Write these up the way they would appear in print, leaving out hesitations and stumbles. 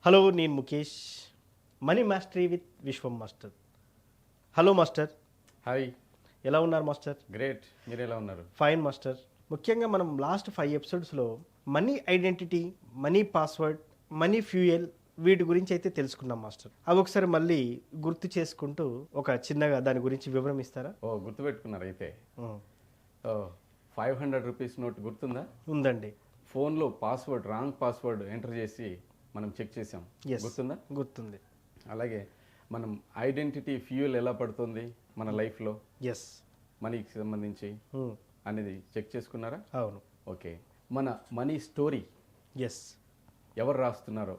Hello, నేను Mukesh. Money mastery with Viswam master. Hello master, hi. ఎలా ఉన్నారు మాస్టర్? గ్రేట్. మీరు ఎలా ఉన్నారు? Fine master. ముఖ్యంగా మనం లాస్ట్ 5 ఎపిసోడ్స్లో money identity, money password, money fuel వీటి గురించి అయితే తెలుసుకున్నాం మాస్టర్. అవి ఒకసారి మళ్ళీ గుర్తు చేసుకుంటూ ఒక చిన్నగా దాని గురించి వివరం ఇస్తారా? గుర్తుపెట్టుకున్నారు అయితే. 500 రూపీస్ నోట్ గుర్తుందా? ఉందండి. ఫోన్లో పాస్వర్డ్, రాంగ్ పాస్వర్డ్ ఎంటర్ చేసి మనం చెక్ చేసాం. గుర్తుందా? గుర్తుంది. అలాగే మనం ఐడెంటిటీ ఫ్యూయల్ ఎలా పడుతుంది మన లైఫ్లో, ఎస్, మనీకి సంబంధించి అనేది చెక్ చేసుకున్నారా? అవును. ఓకే. మన మనీ స్టోరీ ఎస్, ఎవరు రాస్తున్నారో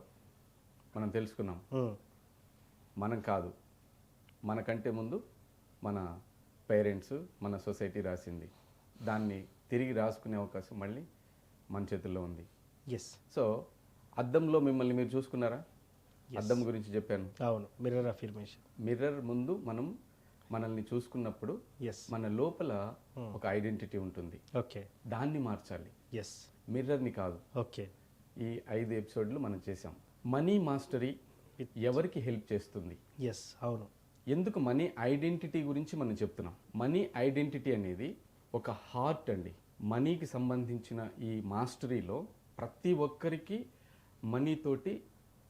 మనం తెలుసుకున్నాం. మనం కాదు, మనకంటే ముందు మన పేరెంట్స్, మన సొసైటీ రాసింది. దాన్ని తిరిగి రాసుకునే అవకాశం మళ్ళీ మన చేతుల్లో ఉంది. ఎస్. సో అద్దంలో మిమ్మల్ని మీరు చూసుకున్నారా? అద్దం గురించి చెప్పాను. అవును, మిర్రర్ అఫర్మేషన్. మిర్రర్ ముందు మనం మనల్ని చూసుకున్నప్పుడు మన లోపల ఒక ఐడెంటిటీ ఉంటుంది. ఓకే, దాన్ని మార్చాలి. ఎస్, మిర్రర్ని కాదు. ఓకే. ఈ 5 ఎపిసోడ్లు మనం చేసాం. మనీ మాస్టరీ ఎవరికి హెల్ప్ చేస్తుంది? ఎస్, అవును. ఎందుకు మనీ ఐడెంటిటీ గురించి మనం చెప్తున్నాం? మనీ ఐడెంటిటీ అనేది ఒక హార్ట్ అండి. మనీకి సంబంధించిన ఈ మాస్టరీలో ప్రతి ఒక్కరికి మనీతోటి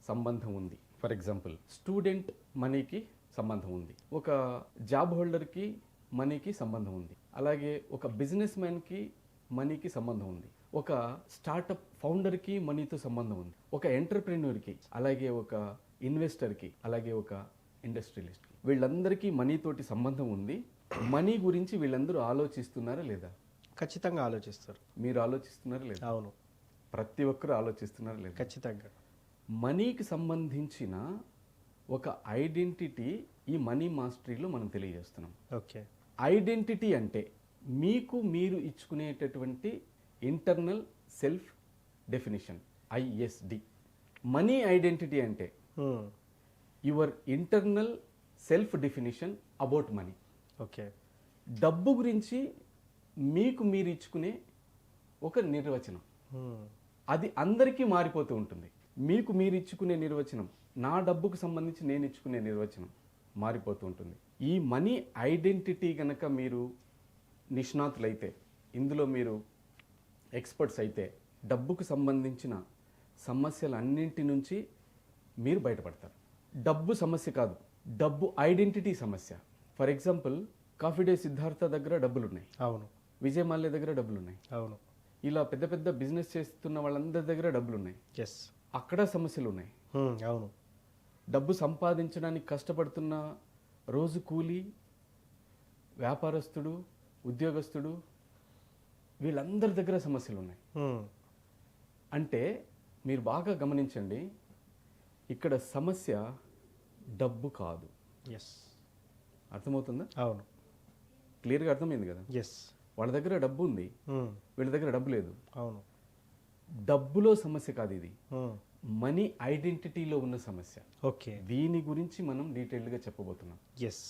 సంబంధం ఉంది. ఫర్ ఎగ్జాంపుల్, స్టూడెంట్ మనీకి సంబంధం ఉంది, ఒక జాబ్ హోల్డర్కి మనీకి సంబంధం ఉంది, అలాగే ఒక బిజినెస్ మ్యాన్కి మనీకి సంబంధం ఉంది, ఒక స్టార్టప్ ఫౌండర్కి మనీతో సంబంధం ఉంది, ఒక ఎంటర్ప్రెన్యూర్కి, అలాగే ఒక ఇన్వెస్టర్కి, అలాగే ఒక ఇండస్ట్రియలిస్ట్కి. వీళ్ళందరికీ మనీతోటి సంబంధం ఉంది. మనీ గురించి వీళ్ళందరూ ఆలోచిస్తున్నారా లేదా? ఖచ్చితంగా ఆలోచిస్తారు. మీరు ఆలోచిస్తున్నారా లేదా? అవును, ప్రతి ఒక్కరు ఆలోచిస్తున్నారా లేదా? ఖచ్చితంగా. మనీకి సంబంధించిన ఒక ఐడెంటిటీ ఈ మనీ మాస్టరీలో మనం తెలియజేస్తున్నాం. ఓకే. ఐడెంటిటీ అంటే మీకు మీరు ఇచ్చుకునేటటువంటి internal self definition, ISD. Money identity అంటే your internal self definition about money. Okay. డబ్బు గురించి మీకు మీరు ఇచ్చుకునే ఒక నిర్వచనం. అది అందరికీ మారిపోతూ ఉంటుంది. మీకు మీరు ఇచ్చుకునే నిర్వచనం, నా డబ్బుకు సంబంధించి నేను ఇచ్చుకునే నిర్వచనం మారిపోతూ ఉంటుంది. ఈ మనీ ఐడెంటిటీ కనుక మీరు నిష్ణాతులైతే, ఇందులో మీరు ఎక్స్పర్ట్స్ అయితే, డబ్బుకు సంబంధించిన సమస్యలన్నింటి నుంచి మీరు బయటపడతారు. డబ్బు సమస్య కాదు, డబ్బు ఐడెంటిటీ సమస్య. For example, coffee day Siddhartha దగ్గర డబ్బులు ఉన్నాయి. అవును. విజయ్ మాల్యా దగ్గర డబ్బులు ఉన్నాయి. అవును. ఇలా పెద్ద పెద్ద బిజినెస్ చేస్తున్న వాళ్ళందరి దగ్గర డబ్బులు ఉన్నాయి. ఎస్, అక్కడ సమస్యలు ఉన్నాయి. అవును. డబ్బు సంపాదించడానికి కష్టపడుతున్న రోజు కూలీ, వ్యాపారస్తుడు, ఉద్యోగస్తుడు, వీళ్ళందరి దగ్గర సమస్యలు ఉన్నాయి. అంటే మీరు బాగా గమనించండి, ఇక్కడ సమస్య డబ్బు కాదు. ఎస్, అర్థమవుతుందా? అవును. క్లియర్గా అర్థమైంది కదా? ఎస్. వాళ్ళ దగ్గర డబ్బు ఉంది, వీళ్ళ దగ్గర డబ్బు లేదు. అవును. డబ్బులో సమస్య కాదు ఇది, మనీ ఐడెంటిటీలో ఉన్న సమస్య. ఓకే. దీని గురించి మనం డీటెయిల్డ్గా చెప్పబోతున్నాం. ఎస్.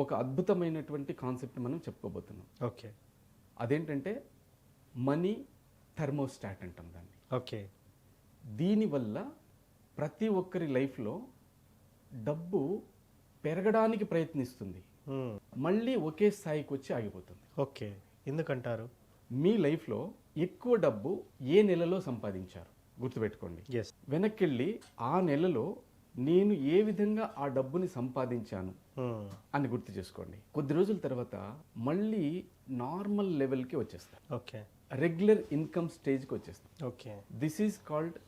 ఒక అద్భుతమైనటువంటి కాన్సెప్ట్ మనం చెప్పుకోబోతున్నాం. ఓకే. అదేంటంటే మనీ థర్మోస్టాట్ అంటాం దాన్ని. ఓకే. దీనివల్ల ప్రతి ఒక్కరి లైఫ్లో డబ్బు పెరగడానికి ప్రయత్నిస్తుంది, మళ్ళీ ఒకే స్థాయికి వచ్చి ఆగిపోతుంది. ఓకే. ఎందుకంటారు? మీ లైఫ్లో ఎక్కువ డబ్బు ఏ నెలలో సంపాదించారు గుర్తుపెట్టుకోండి. ఎస్. వెనక్కి ఆ నెలలో నేను ఏ విధంగా ఆ డబ్బుని సంపాదించాను అని గుర్తు చేసుకోండి. కొద్ది రోజుల తర్వాత మళ్ళీ నార్మల్ లెవెల్కి వచ్చేస్తారు. ఓకే. రెగ్యులర్ ఇన్కమ్ స్టేజ్కి వచ్చేస్తాం. Okay. This is called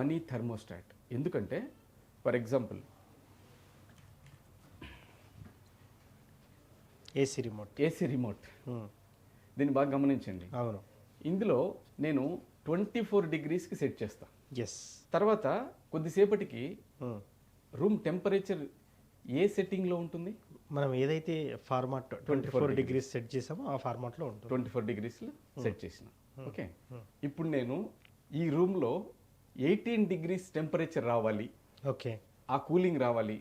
money thermostat. ఎందుకంటే ఫర్ ఎగ్జాంపుల్, ఏసీ రిమోట్. దీన్ని బాగా గమనించండి. అవును. ఇందులో నేను 24 డిగ్రీస్కి సెట్ చేస్తా. ఎస్. తర్వాత కొద్దిసేపటికి రూమ్ టెంపరేచర్ ఏ సెట్టింగ్లో ఉంటుంది? మనం ఏదైతే ఫార్మాట్ 24 డిగ్రీస్ సెట్ చేసామో ఆ ఫార్మాట్లో ఉంటుంది. 24 డిగ్రీస్లో సెట్ చేసిన. ఓకే. ఇప్పుడు నేను ఈ రూమ్లో 18 డిగ్రీస్ టెంపరేచర్ రావాలి, ఓకే, ఆ కూలింగ్ రావాలి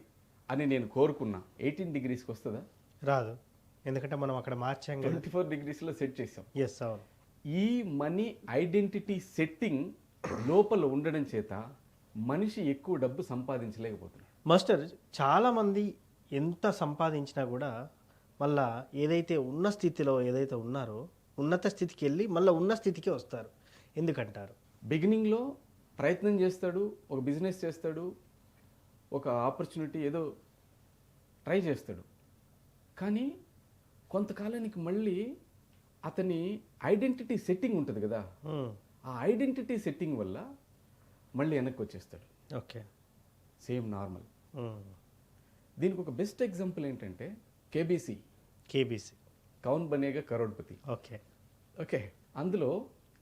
అని నేను కోరుకున్నా. 18 డిగ్రీస్కి వస్తుందా? రాదు. ఎందుకంటే మనం అక్కడ మార్చాం కదా. 24 డిగ్రీస్లో సెట్ చేసాం. ఎస్, అవును. ఈ మనీ ఐడెంటిటీ సెట్టింగ్ లోపల ఉండడం చేత మనిషి ఎక్కువ డబ్బు సంపాదించలేకపోతున్నాడు. మాస్టర్ చాలామంది ఎంత సంపాదించినా కూడా మళ్ళా ఏదైతే ఉన్న స్థితిలో ఏదైతే ఉన్నారో ఉన్నత స్థితికి వెళ్ళి మళ్ళీ ఉన్న స్థితికి వస్తారు. ఎందుకంటారు? బిగినింగ్లో ప్రయత్నం చేస్తాడు, ఒక బిజినెస్ చేస్తాడు, ఒక ఆపర్చునిటీ ఏదో ట్రై చేస్తాడు. కానీ కొంతకాలానికి మళ్ళీ అతని ఐడెంటిటీ సెట్టింగ్ ఉంటుంది కదా, ఆ ఐడెంటిటీ సెట్టింగ్ వల్ల మళ్ళీ వెనక్కి వచ్చేస్తాడు. ఓకే. Same normal. దీనికి ఒక బెస్ట్ ఎగ్జాంపుల్ ఏంటంటే కేబీసీ, కౌన్ బనేగా కరోడ్పతి. ఓకే. ఓకే, అందులో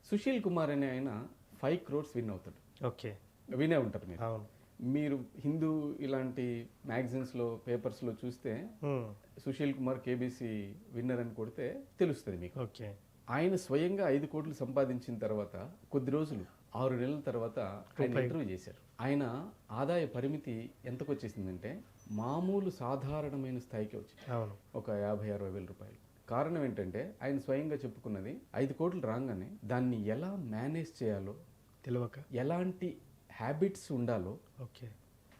సుశీల్ కుమార్ అనే ఆయన 5 crores విన్ అవుతాడు. ఓకే. వినే ఉంటారు మీరు. అవును. మీరు హిందూ ఇలాంటి మ్యాగజైన్స్లో పేపర్స్లో చూస్తే సుశీల్ కుమార్ కేబీసీ విన్నర్ అని కొడితే తెలుస్తుంది మీకు. ఓకే. ఆయన స్వయంగా 5 కోట్లు సంపాదించిన తర్వాత కొద్ది రోజులు 6 నెలల తర్వాత ఆయన ఇంటర్వ్యూ చేశారు. ఆయన ఆదాయ పరిమితి ఎంతకు వచ్చేసిందంటే మామూలు సాధారణమైన స్థాయికి వచ్చింది. అవును. ఒక 50-60 వేల రూపాయలు. కారణం ఏంటంటే ఆయన స్వయంగా చెప్పుకున్నది 5 కోట్లు రాగానే దాన్ని ఎలా మేనేజ్ చేయాలో తెలియక, ఎలాంటి హ్యాబిట్స్ ఉండాలో, ఓకే,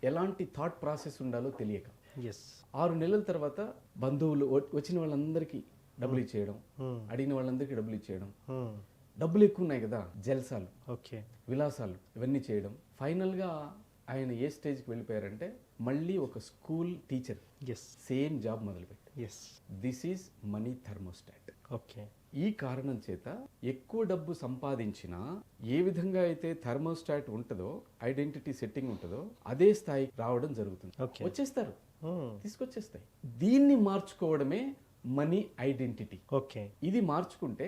ఎలాంటి థాట్ ప్రాసెస్ ఉండాలో తెలియక ఎస్, 6 నెలల తర్వాత బంధువులు వచ్చిన వాళ్ళందరికీ డబ్బులు ఇచ్చేయడం, అడిగిన వాళ్ళందరికీ డబ్బులు ఇచ్చేయడం, డబ్బులు ఎక్కువ ఉన్నాయి కదా, జల్సాలు, ఓకే, విలాసాలు ఇవన్నీ చేయడం. ఫైనల్గా ఆయన ఏ స్టేజ్కి వెళ్ళిపోయారంటే మళ్ళీ ఒక school teacher, yes, same job మొదలుపెట్టి. Yes, this is money thermostat. Okay. ఈ కారణం చేత ఎక్కువ డబ్బు సంపాదించినా ఏ విధంగా అయితే థర్మోస్టాట్ ఉంటుందో, ఐడెంటిటీ సెట్టింగ్ ఉంటుందో అదే స్థాయికి రావడం జరుగుతుంది. Okay. వచ్చేస్తారు, తీసుకొచ్చేస్తాయి. దీన్ని మార్చుకోవడమే మనీ ఐడెంటిటీ. ఓకే. ఇది మార్చుకుంటే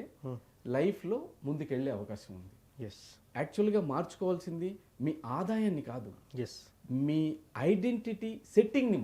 లైఫ్లో ముందుకెళ్ళే అవకాశం ఉంది. ఎస్, యాక్చువల్గా మార్చుకోవాల్సింది మీ ఆదాయాన్ని కాదు, ఎస్, మీ ఐడెంటిటీ సెట్టింగ్ని